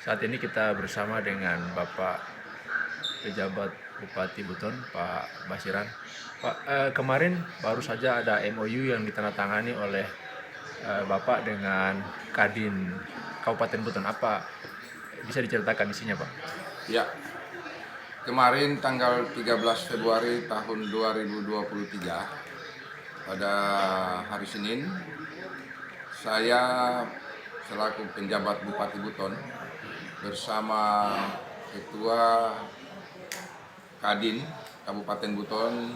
Saat ini kita bersama dengan Bapak Pejabat Bupati Buton, Pak Basiran. Pak, kemarin baru saja ada MOU yang ditandatangani oleh Bapak dengan Kadin Kabupaten Buton. Apa bisa diceritakan isinya, Pak? Ya, kemarin tanggal 13 Februari tahun 2023 pada hari Senin, saya selaku penjabat Bupati Buton bersama Ketua Kadin Kabupaten Buton,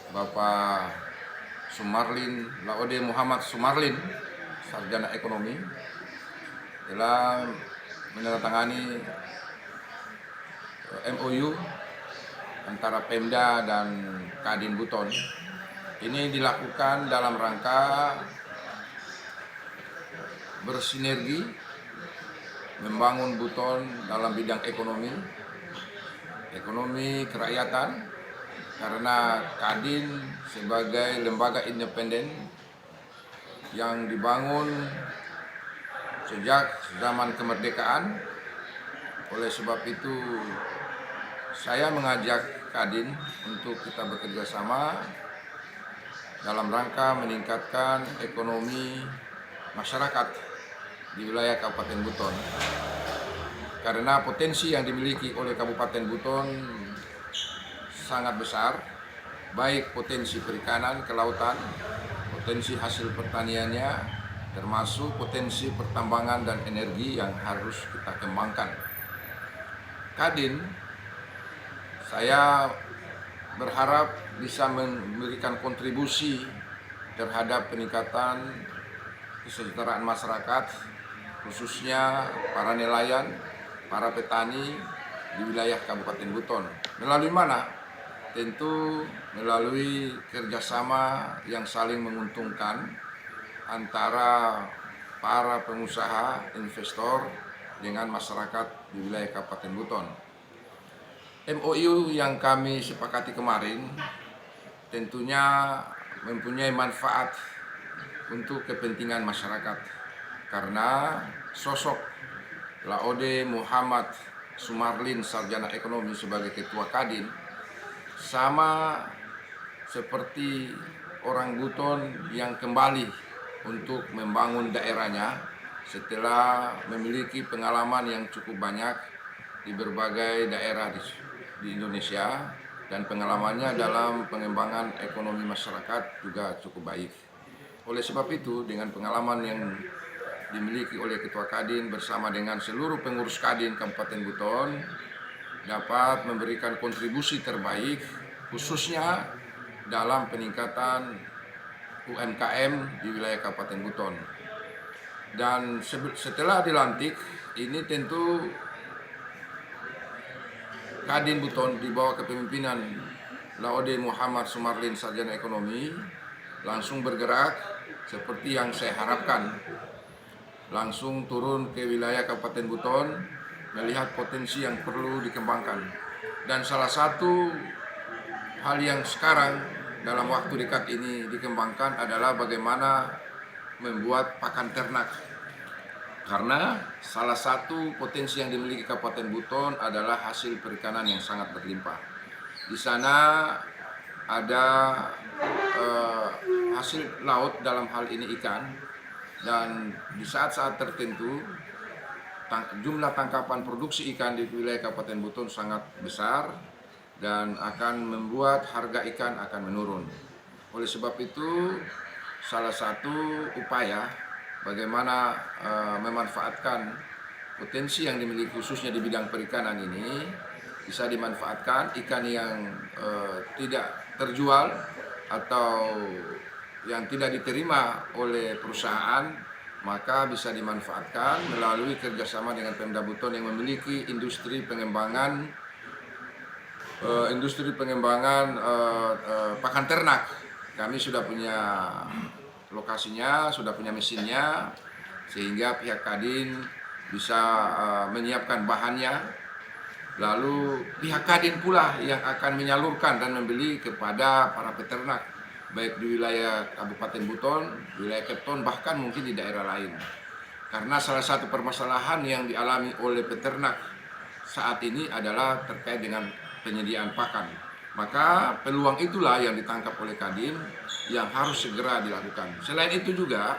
Bapak Sumarlin Laode Muhammad Sumarlin, Sarjana Ekonomi, telah menandatangani MOU antara Pemda dan Kadin Buton. Ini dilakukan dalam rangka bersinergi membangun Buton dalam bidang ekonomi kerakyatan, karena Kadin sebagai lembaga independen yang dibangun sejak zaman kemerdekaan. Oleh sebab itu saya mengajak Kadin untuk kita bekerja sama dalam rangka meningkatkan ekonomi masyarakat di wilayah Kabupaten Buton. Karena potensi yang dimiliki oleh Kabupaten Buton sangat besar, baik potensi perikanan, kelautan, potensi hasil pertaniannya, termasuk potensi pertambangan dan energi yang harus kita kembangkan. Kadin, saya berharap bisa memberikan kontribusi terhadap peningkatan kesejahteraan masyarakat, khususnya para nelayan, para petani di wilayah Kabupaten Buton. Melalui mana? Tentu melalui kerjasama yang saling menguntungkan antara para pengusaha, investor dengan masyarakat di wilayah Kabupaten Buton. MOU yang kami sepakati kemarin tentunya mempunyai manfaat untuk kepentingan masyarakat, karena sosok Laode Muhammad Sumarlin, Sarjana Ekonomi, sebagai Ketua Kadin sama seperti orang Buton yang kembali untuk membangun daerahnya setelah memiliki pengalaman yang cukup banyak di berbagai daerah di Indonesia, dan pengalamannya dalam pengembangan ekonomi masyarakat juga cukup baik. Oleh sebab itu, dengan pengalaman yang dimiliki oleh Ketua Kadin bersama dengan seluruh pengurus Kadin Kabupaten Buton dapat memberikan kontribusi terbaik, khususnya dalam peningkatan UMKM di wilayah Kabupaten Buton. Dan setelah dilantik, ini tentu Kadin Buton di bawah kepemimpinan Laode Muhammad Sumarlin, Sarjana Ekonomi, langsung bergerak seperti yang saya harapkan, langsung turun ke wilayah Kabupaten Buton, melihat potensi yang perlu dikembangkan. Dan salah satu hal yang sekarang dalam waktu dekat ini dikembangkan adalah bagaimana membuat pakan ternak. Karena salah satu potensi yang dimiliki Kabupaten Buton adalah hasil perikanan yang sangat berlimpah. Di sana ada hasil laut, dalam hal ini ikan, dan di saat-saat tertentu jumlah tangkapan produksi ikan di wilayah Kabupaten Buton sangat besar dan akan membuat harga ikan akan menurun. Oleh sebab itu, salah satu upaya bagaimana memanfaatkan potensi yang dimiliki khususnya di bidang perikanan ini bisa dimanfaatkan ikan yang tidak terjual atau yang tidak diterima oleh perusahaan, maka bisa dimanfaatkan melalui kerjasama dengan Pemda Buton yang memiliki industri pengembangan pakan ternak. Kami sudah punya lokasinya, sudah punya mesinnya, sehingga pihak Kadin bisa menyiapkan bahannya. Lalu pihak Kadin pula yang akan menyalurkan dan membeli kepada para peternak, baik di wilayah Kabupaten Buton, wilayah Kepton, bahkan mungkin di daerah lain. Karena salah satu permasalahan yang dialami oleh peternak saat ini adalah terkait dengan penyediaan pakan. Maka peluang itulah yang ditangkap oleh Kadin yang harus segera dilakukan. Selain itu juga,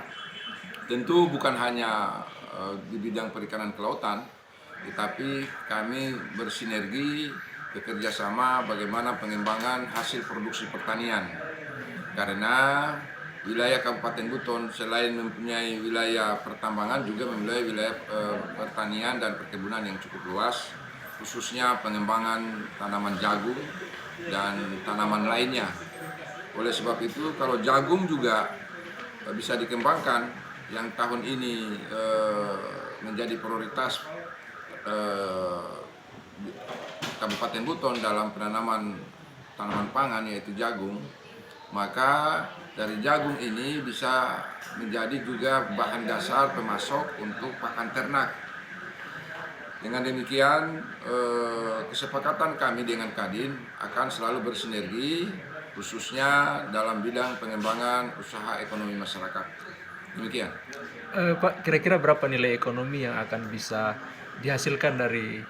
tentu bukan hanya di bidang perikanan kelautan, tetapi kami bersinergi bekerja sama bagaimana pengembangan hasil produksi pertanian. Karena wilayah Kabupaten Buton selain mempunyai wilayah pertambangan juga mempunyai wilayah pertanian dan perkebunan yang cukup luas, khususnya pengembangan tanaman jagung dan tanaman lainnya. Oleh sebab itu kalau jagung juga bisa dikembangkan, yang tahun ini menjadi prioritas Kabupaten Buton dalam penanaman tanaman pangan yaitu jagung, maka dari jagung ini bisa menjadi juga bahan dasar pemasok untuk pakan ternak. Dengan demikian, kesepakatan kami dengan Kadin akan selalu bersinergi, khususnya dalam bidang pengembangan usaha ekonomi masyarakat. Demikian. Pak, kira-kira berapa nilai ekonomi yang akan bisa dihasilkan dari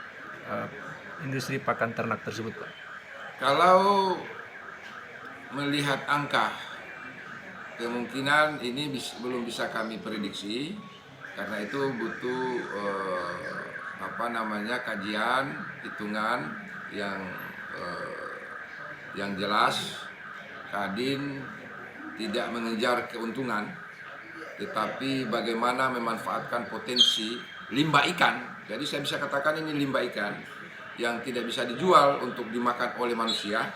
industri pakan ternak tersebut, Pak? Kalau melihat angka, kemungkinan ini belum bisa kami prediksi, karena itu butuh kajian, hitungan yang jelas. Kadin tidak mengejar keuntungan, tetapi bagaimana memanfaatkan potensi limbah ikan. Jadi saya bisa katakan ini limbah ikan yang tidak bisa dijual untuk dimakan oleh manusia,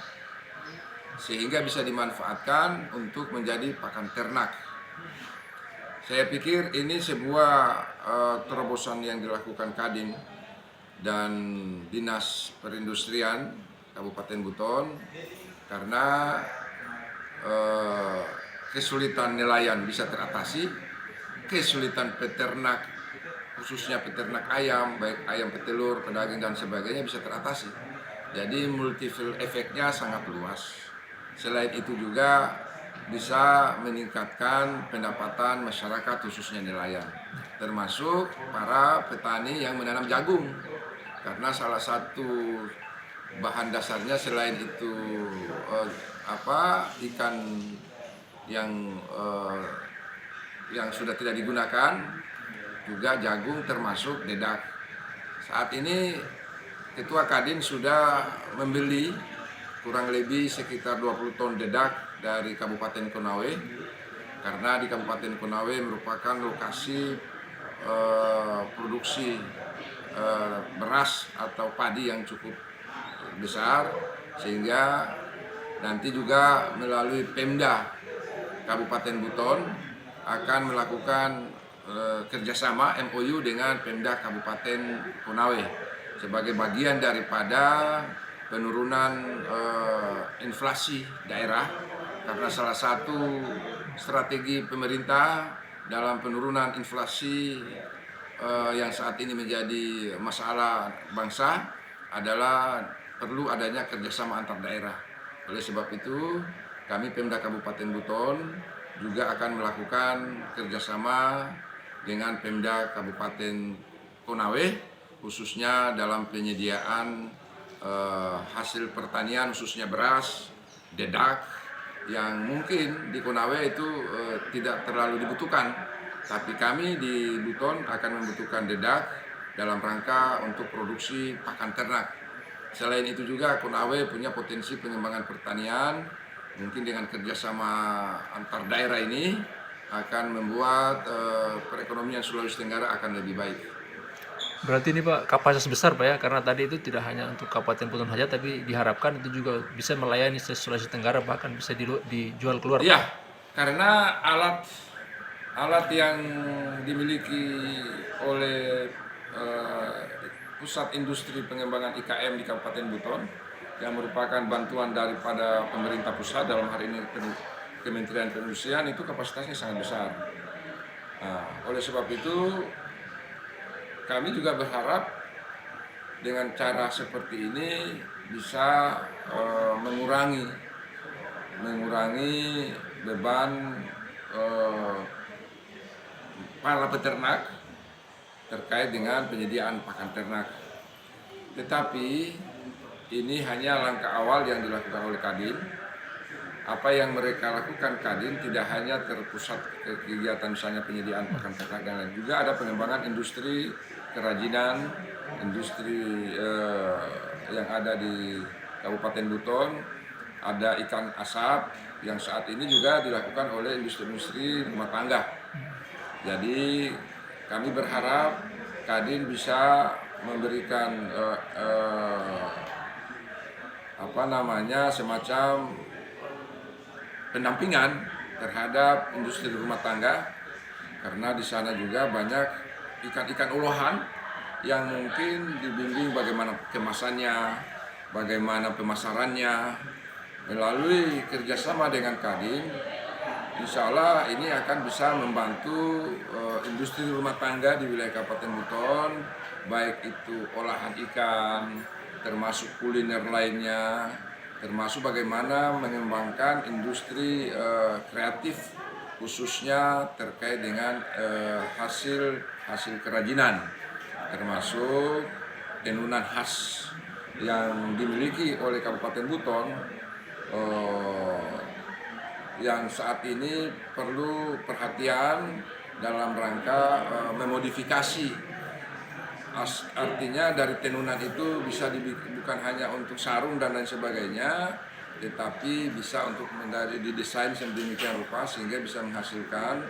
sehingga bisa dimanfaatkan untuk menjadi pakan ternak. Saya pikir ini sebuah terobosan yang dilakukan Kadin dan Dinas Perindustrian Kabupaten Buton, karena kesulitan nelayan bisa teratasi, kesulitan peternak, khususnya peternak ayam, baik ayam petelur, pedaging dan sebagainya bisa teratasi. Jadi multiple efeknya sangat luas. Selain itu juga bisa meningkatkan pendapatan masyarakat khususnya nelayan, termasuk para petani yang menanam jagung. Karena salah satu bahan dasarnya selain itu ikan yang sudah tidak digunakan, juga jagung termasuk dedak. Saat ini Ketua Kadin sudah membeli kurang lebih sekitar 20 ton dedak dari Kabupaten Konawe, karena di Kabupaten Konawe merupakan lokasi produksi beras atau padi yang cukup besar, sehingga nanti juga melalui Pemda Kabupaten Buton akan melakukan kerjasama MOU dengan Pemda Kabupaten Konawe sebagai bagian daripada penurunan inflasi daerah, karena salah satu strategi pemerintah dalam penurunan inflasi yang saat ini menjadi masalah bangsa adalah perlu adanya kerjasama antar daerah. Oleh sebab itu kami Pemda Kabupaten Buton juga akan melakukan kerjasama dengan Pemda Kabupaten Konawe, khususnya dalam penyediaan hasil pertanian khususnya beras, dedak, yang mungkin di Konawe itu tidak terlalu dibutuhkan, tapi kami di Buton akan membutuhkan dedak dalam rangka untuk produksi pakan ternak. Selain itu juga Konawe punya potensi pengembangan pertanian, mungkin dengan kerjasama antar daerah ini akan membuat perekonomian Sulawesi Tenggara akan lebih baik. Berarti ini Pak kapasitas besar Pak ya, karena tadi itu tidak hanya untuk Kabupaten Buton saja, tapi diharapkan itu juga bisa melayani Sulawesi Tenggara, bahkan bisa dijual keluar. Iya, karena alat yang dimiliki oleh Pusat Industri Pengembangan IKM di Kabupaten Buton yang merupakan bantuan daripada pemerintah pusat, dalam hari ini Kementerian Perindustrian, itu kapasitasnya sangat besar. Oleh sebab itu kami juga berharap dengan cara seperti ini bisa mengurangi beban para peternak terkait dengan penyediaan pakan ternak. Tetapi ini hanya langkah awal yang dilakukan oleh Kadin. Apa yang mereka lakukan Kadin tidak hanya terpusat ke kegiatan misalnya penyediaan pakan ternak dan lain, juga ada pengembangan industri kerajinan, industri yang ada di Kabupaten Buton, ada ikan asap yang saat ini juga dilakukan oleh industri-industri rumah tangga. Jadi kami berharap Kadin bisa memberikan semacam pendampingan terhadap industri rumah tangga, karena di sana juga banyak ikan-ikan olahan yang mungkin dibimbing bagaimana kemasannya, bagaimana pemasarannya. Melalui kerjasama dengan Kadin, insya Allah ini akan bisa membantu industri rumah tangga di wilayah Kabupaten Buton, baik itu olahan ikan, termasuk kuliner lainnya, termasuk bagaimana mengembangkan industri kreatif khususnya terkait dengan hasil kerajinan, termasuk tenunan khas yang dimiliki oleh Kabupaten Buton yang saat ini perlu perhatian dalam rangka memodifikasi. Artinya dari tenunan itu bisa bukan hanya untuk sarung dan lain sebagainya, tetapi bisa untuk didesain sedemikian rupa sehingga bisa menghasilkan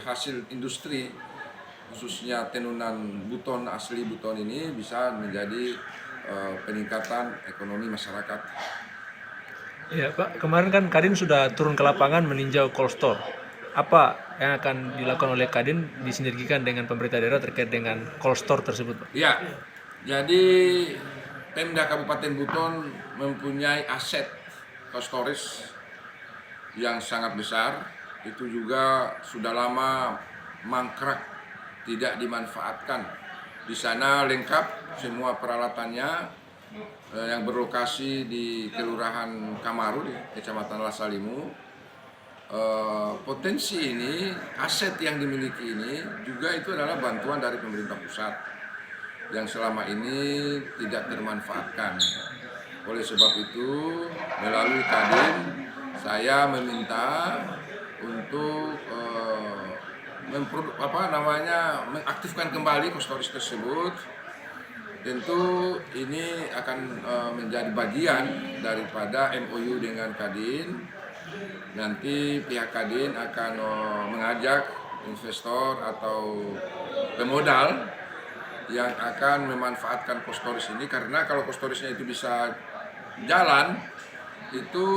hasil industri, khususnya tenunan Buton, asli Buton ini bisa menjadi peningkatan ekonomi masyarakat. Ya Pak, kemarin kan Kadin sudah turun ke lapangan meninjau cold store. Apa yang akan dilakukan oleh Kadin disinergikan dengan pemerintah daerah terkait dengan cold store tersebut, Pak? Ya, jadi Pemda Kabupaten Buton mempunyai aset cold storage yang sangat besar. Itu juga sudah lama mangkrak, tidak dimanfaatkan. Di sana lengkap semua peralatannya yang berlokasi di Kelurahan Kamaru di Kecamatan Lasalimu. Potensi ini, aset yang dimiliki ini juga itu adalah bantuan dari pemerintah pusat yang selama ini tidak termanfaatkan. Oleh sebab itu, melalui Kadin saya meminta untuk mengaktifkan kembali cold storage tersebut. Tentu ini akan menjadi bagian daripada MOU dengan Kadin. Nanti pihak Kadin akan mengajak investor atau pemodal yang akan memanfaatkan cold storage ini, karena kalau cold storage-nya itu bisa jalan, itu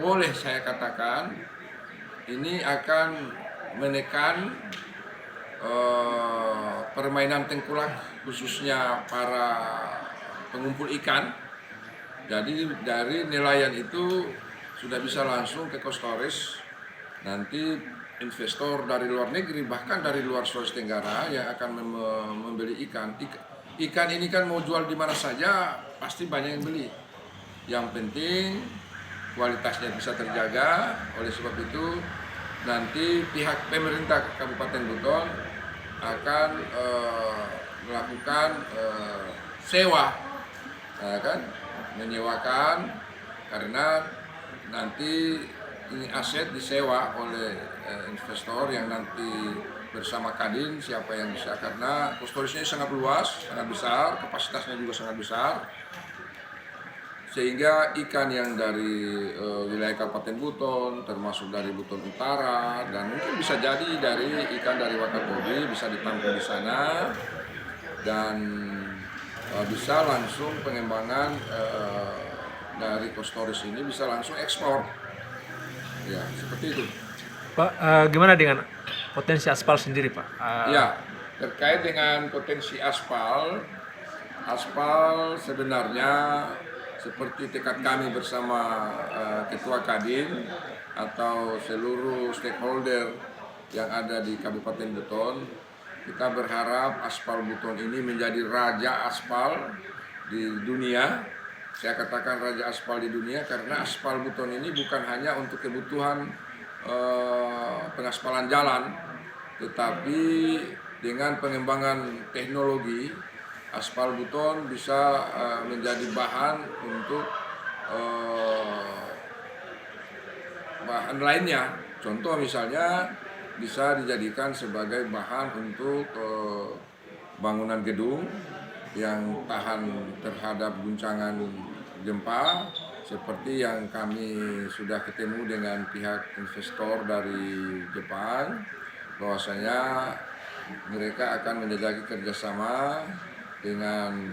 boleh saya katakan ini akan menekan permainan tengkulak khususnya para pengumpul ikan. Jadi dari nelayan itu sudah bisa langsung ke cold storage. Nanti investor dari luar negeri, bahkan dari luar Sulawesi Tenggara yang akan membeli ikan. Ikan ini kan mau jual di mana saja pasti banyak yang beli. Yang penting kualitasnya bisa terjaga. Oleh sebab itu nanti pihak pemerintah Kabupaten Buton akan melakukan sewa, menyewakan, karena nanti ini aset disewa oleh investor yang nanti bersama Kadin siapa yang bisa, karena cold storage-nya sangat luas, sangat besar, kapasitasnya juga sangat besar, sehingga ikan yang dari wilayah Kabupaten Buton, termasuk dari Buton Utara, dan mungkin bisa jadi dari ikan dari Wakatobi bisa ditampung di sana, dan bisa langsung pengembangan dari cold storage ini bisa langsung ekspor. Ya, seperti itu. Pak, gimana dengan potensi aspal sendiri, Pak? Ya, terkait dengan potensi aspal sebenarnya seperti tekad kami bersama Ketua Kadin atau seluruh stakeholder yang ada di Kabupaten Buton, kita berharap aspal Buton ini menjadi raja aspal di dunia. Saya katakan raja aspal di dunia karena aspal Buton ini bukan hanya untuk kebutuhan pengaspalan jalan, tetapi dengan pengembangan teknologi aspal beton bisa menjadi bahan untuk bahan lainnya. Contoh misalnya bisa dijadikan sebagai bahan untuk bangunan gedung yang tahan terhadap guncangan gempa, seperti yang kami sudah ketemu dengan pihak investor dari Jepang, bahwasanya mereka akan menjajaki kerjasama dengan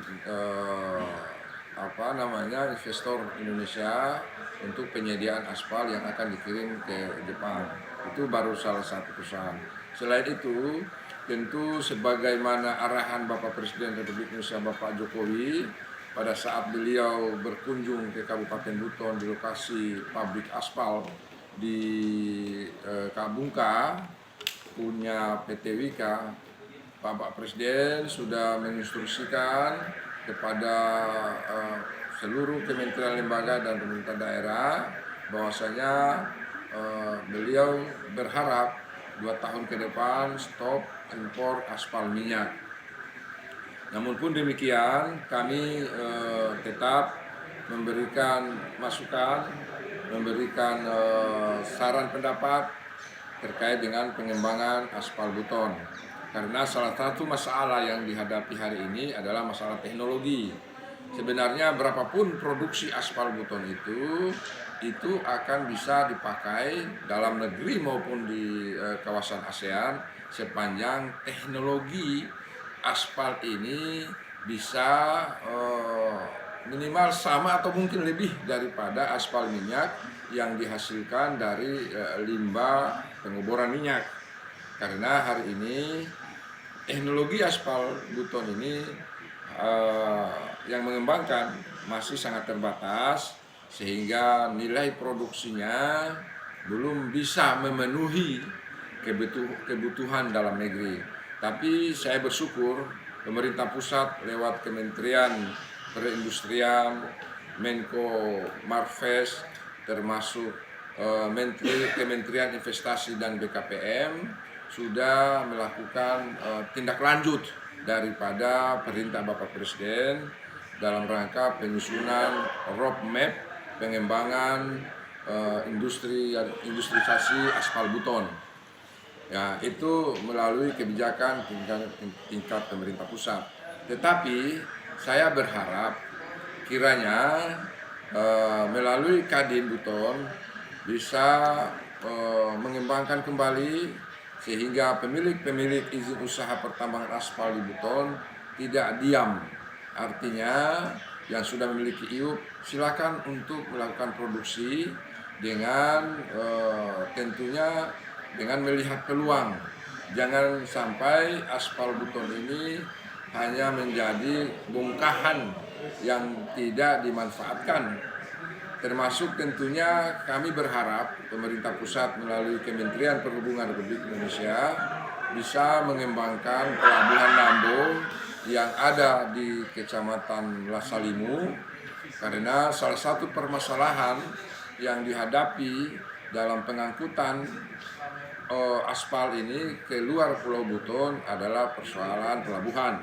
investor Indonesia untuk penyediaan aspal yang akan dikirim ke Jepang. Itu baru salah satu perusahaan. Selain itu, tentu sebagaimana arahan Bapak Presiden Republik Indonesia Bapak Jokowi pada saat beliau berkunjung ke Kabupaten Buton di lokasi pabrik aspal di Kabungka punya PT Wika, Bapak Presiden sudah menginstruksikan kepada seluruh kementerian lembaga dan pemerintah daerah bahwasanya beliau berharap 2 tahun ke depan stop impor aspal minyak. Namun pun demikian, kami tetap memberikan masukan, memberikan saran pendapat terkait dengan pengembangan aspal beton. Karena salah satu masalah yang dihadapi hari ini adalah masalah teknologi. Sebenarnya berapapun produksi aspal beton itu akan bisa dipakai dalam negeri maupun di kawasan ASEAN sepanjang teknologi aspal ini bisa minimal sama atau mungkin lebih daripada aspal minyak yang dihasilkan dari limbah pengoboran minyak. Karena hari ini teknologi aspal beton ini yang mengembangkan masih sangat terbatas, sehingga nilai produksinya belum bisa memenuhi kebutuhan dalam negeri. Tapi saya bersyukur pemerintah pusat lewat Kementerian Perindustrian, Menko Marves, termasuk Kementerian Investasi dan BKPM sudah melakukan tindak lanjut daripada perintah Bapak Presiden dalam rangka penyusunan roadmap pengembangan industrialisasi aspal beton. Ya, itu melalui kebijakan tingkat pemerintah pusat. Tetapi saya berharap kiranya melalui Kadin Beton bisa mengembangkan kembali sehingga pemilik izin usaha pertambangan aspal di Buton tidak diam. Artinya yang sudah memiliki IUP silakan untuk melakukan produksi dengan tentunya dengan melihat peluang. Jangan sampai aspal beton ini hanya menjadi bongkahan yang tidak dimanfaatkan. Termasuk tentunya kami berharap pemerintah pusat melalui Kementerian Perhubungan Republik Indonesia bisa mengembangkan pelabuhan Nambo yang ada di Kecamatan Lasalimu, karena salah satu permasalahan yang dihadapi dalam pengangkutan aspal ini ke luar Pulau Buton adalah persoalan pelabuhan.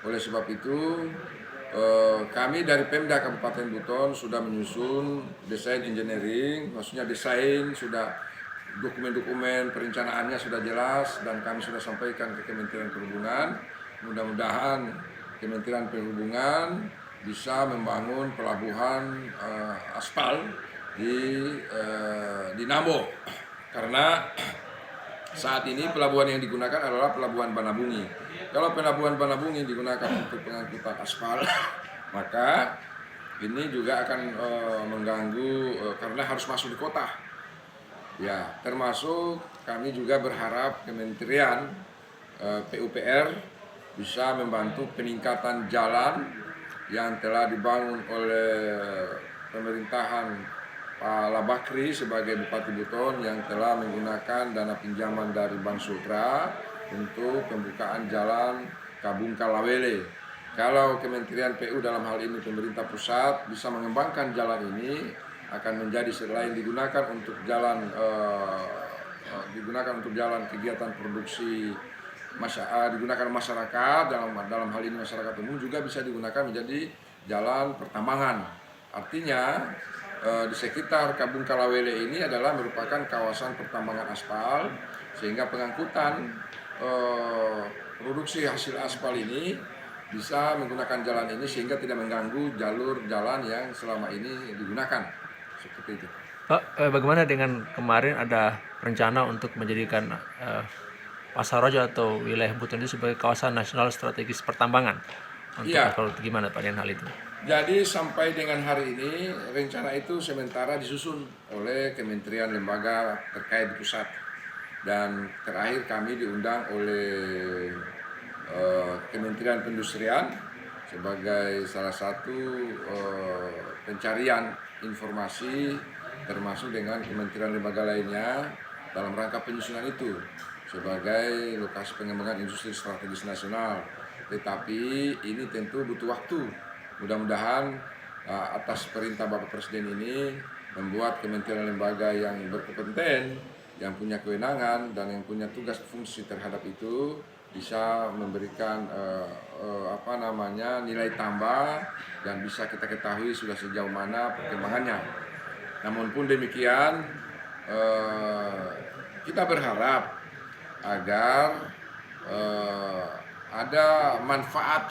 Oleh sebab itu kami dari Pemda Kabupaten Buton sudah menyusun desain engineering, maksudnya desain sudah, dokumen-dokumen perencanaannya sudah jelas dan kami sudah sampaikan ke Kementerian Perhubungan. Mudah-mudahan Kementerian Perhubungan bisa membangun pelabuhan aspal di Nambo, karena saat ini pelabuhan yang digunakan adalah pelabuhan Banabungi. Kalau pelabuhan Banabungi digunakan untuk pengangkutan aspal, maka ini juga akan mengganggu karena harus masuk di kota. Ya, termasuk kami juga berharap Kementerian PUPR bisa membantu peningkatan jalan yang telah dibangun oleh pemerintahan Pak Labakri sebagai Bupati Buton yang telah menggunakan dana pinjaman dari Bank Sultra untuk pembukaan jalan Kabungka Lawele. Kalau Kementerian PU dalam hal ini pemerintah pusat bisa mengembangkan jalan ini, akan menjadi selain digunakan untuk jalan kegiatan produksi digunakan masyarakat dalam hal ini masyarakat umum, juga bisa digunakan menjadi jalan pertambangan. Artinya di sekitar Kampung Kalawele ini adalah merupakan kawasan pertambangan aspal, sehingga pengangkutan produksi hasil aspal ini bisa menggunakan jalan ini sehingga tidak mengganggu jalur jalan yang selama ini digunakan. Seperti itu. Pak, bagaimana dengan kemarin ada rencana untuk menjadikan Pasar Raja atau wilayah Buton itu sebagai kawasan nasional strategis pertambangan? Kalau gimana Pak dengan hal itu? Jadi sampai dengan hari ini rencana itu sementara disusun oleh kementerian lembaga terkait di pusat, dan terakhir kami diundang oleh Kementerian Perindustrian sebagai salah satu pencarian informasi, termasuk dengan kementerian lembaga lainnya dalam rangka penyusunan itu sebagai lokasi pengembangan industri strategis nasional. Tetapi ini tentu butuh waktu. Mudah-mudahan atas perintah Bapak Presiden ini membuat kementerian lembaga yang berkompeten, yang punya kewenangan dan yang punya tugas fungsi terhadap itu bisa memberikan nilai tambah dan bisa kita ketahui sudah sejauh mana perkembangannya. Namun pun demikian, kita berharap agar ada manfaat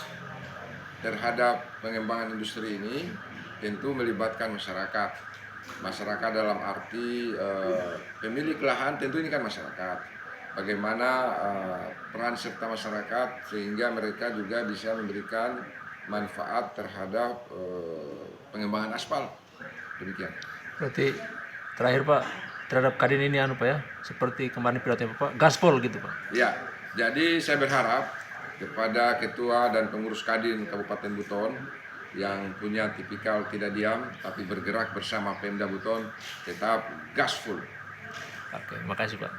terhadap pengembangan industri ini, tentu melibatkan masyarakat. Masyarakat dalam arti pemilik lahan, tentu ini kan masyarakat. Bagaimana peran serta masyarakat sehingga mereka juga bisa memberikan manfaat terhadap pengembangan aspal. Demikian. Berarti terakhir Pak, terhadap Kadin ini Pak ya, seperti kemarin pilotnya Pak, gaspol gitu Pak? Ya, jadi saya berharap kepada Ketua dan Pengurus Kadin Kabupaten Buton yang punya tipikal tidak diam tapi bergerak bersama Pemda Buton, tetap gaspol. Oke, makasih Pak.